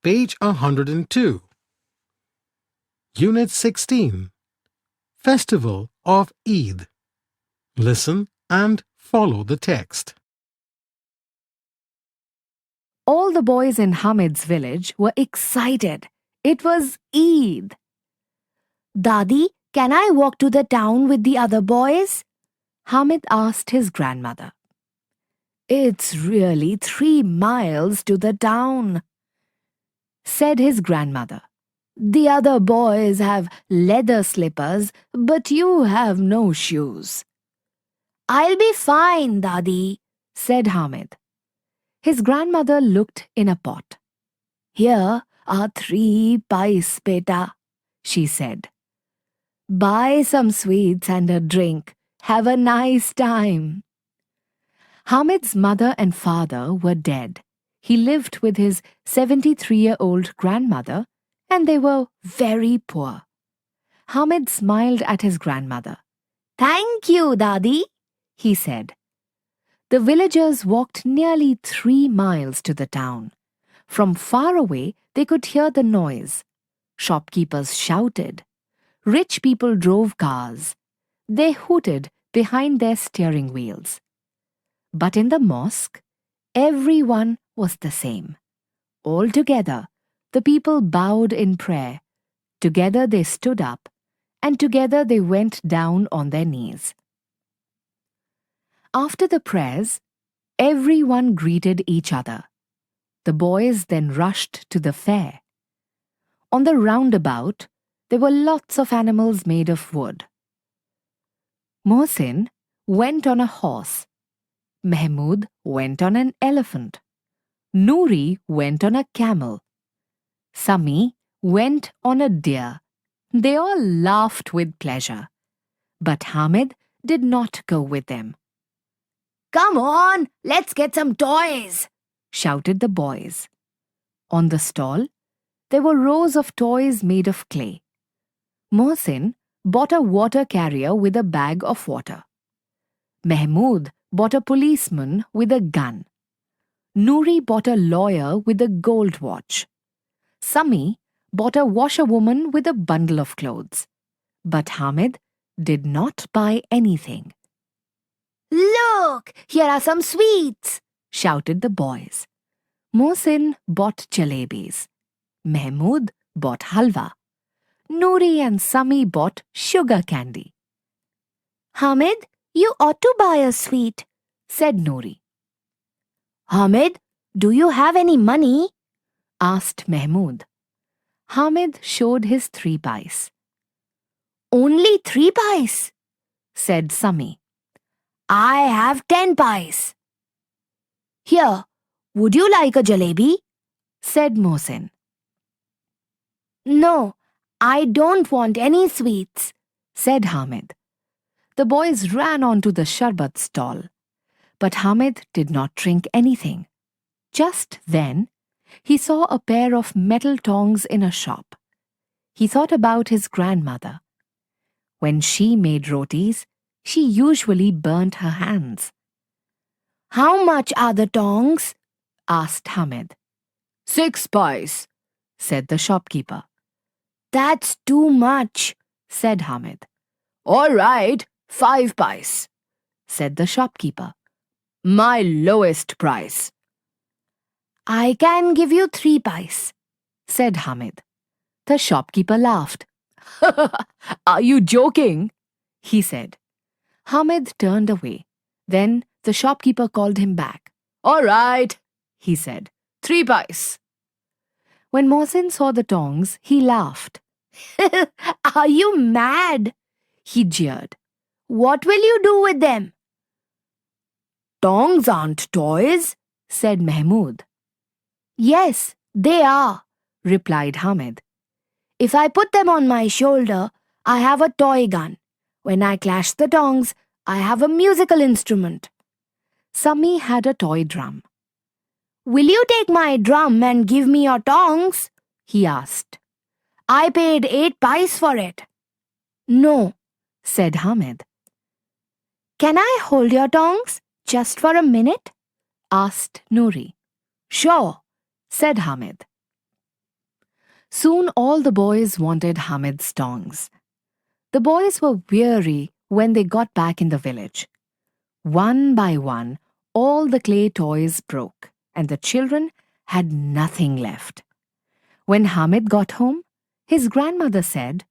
Page 102. Unit 16. Festival of Eid. Listen and follow the text. All the boys in Hamid's village were excited. It was Eid. Dadi, can I walk to the town with the other boys? Hamid asked his grandmother. It's really 3 miles to the town, said his grandmother. The other boys have leather slippers, but you have no shoes. I'll be fine, Dadi, said Hamid. His grandmother looked in a pot. Here are 3 pice, beta, she said. Buy some sweets and a drink. Have a nice time. Hamid's mother and father were dead. He lived with his 73-year-old grandmother, and they were very poor. Hamid smiled at his grandmother. Thank you, Dadi, he said. The villagers walked nearly 3 miles to the town. From far away, they could hear the noise. Shopkeepers shouted. Rich people drove cars. They hooted behind their steering wheels. But in the mosque, everyone was the same. All together, the people bowed in prayer. Together they stood up, and together they went down on their knees. After the prayers, everyone greeted each other. The boys then rushed to the fair. On the roundabout, there were lots of animals made of wood. Mohsin went on a horse. Mahmud went on an elephant. Noori went on a camel. Sami went on a deer. They all laughed with pleasure. But Hamid did not go with them. Come on, let's get some toys, shouted the boys. On the stall, there were rows of toys made of clay. Mohsin bought a water carrier with a bag of water. Mahmud bought a policeman with a gun. Noori bought a lawyer with a gold watch. Sami bought a washerwoman with a bundle of clothes. But Hamid did not buy anything. Look, here are some sweets, shouted the boys. Mohsin bought jalebis. Mahmud bought halwa. Noori and Sami bought sugar candy. Hamid, you ought to buy a sweet, said Noori. Hamid, do you have any money? Asked Mahmud. Hamid showed his 3 pice. Only 3 pice, said Sami. I have 10 pice. Here, would you like a jalebi? Said Mohsin. No, I don't want any sweets, said Hamid. The boys ran on to the sharbat stall. But Hamid did not drink anything. Just then, he saw a pair of metal tongs in a shop. He thought about his grandmother. When she made rotis, she usually burnt her hands. How much are the tongs? Asked Hamid. 6 pice, said the shopkeeper. That's too much, said Hamid. All right, 5 pice, said the shopkeeper. My lowest price. I can give you 3 pice, said Hamid. The shopkeeper laughed. Are you joking? He said. Hamid turned away. Then the shopkeeper called him back. All right, he said. 3 pice. When Mohsin saw the tongs, he laughed. Are you mad? He jeered. What will you do with them? Tongs aren't toys, said Mahmud. Yes, they are, replied Hamid. If I put them on my shoulder, I have a toy gun. When I clash the tongs, I have a musical instrument. Sami had a toy drum. Will you take my drum and give me your tongs? He asked. I paid 8 pice for it. No, said Hamid. Can I hold your tongs just for a minute? Asked Noori. Sure, said Hamid. Soon all the boys wanted Hamid's tongs. The boys were weary when they got back in the village. One by one, all the clay toys broke, and the children had nothing left. When Hamid got home, his grandmother said,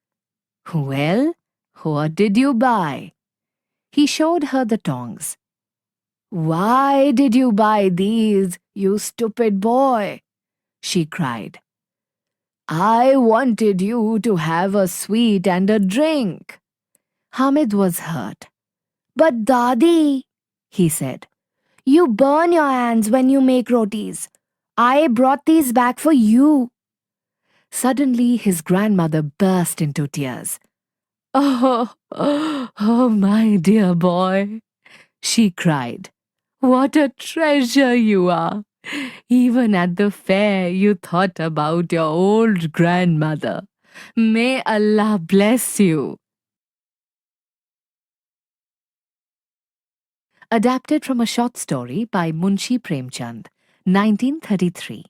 "Well, what did you buy?" He showed her the tongs. "Why did you buy these, you stupid boy?" she cried. "I wanted you to have a sweet and a drink." Hamid was hurt. "But Dadi," he said, "you burn your hands when you make rotis. I brought these back for you." Suddenly his grandmother burst into tears. Oh, my dear boy," she cried. "What a treasure you are! Even at the fair you thought about your old grandmother. May Allah bless you." Adapted from a short story by Munshi Premchand, 1933.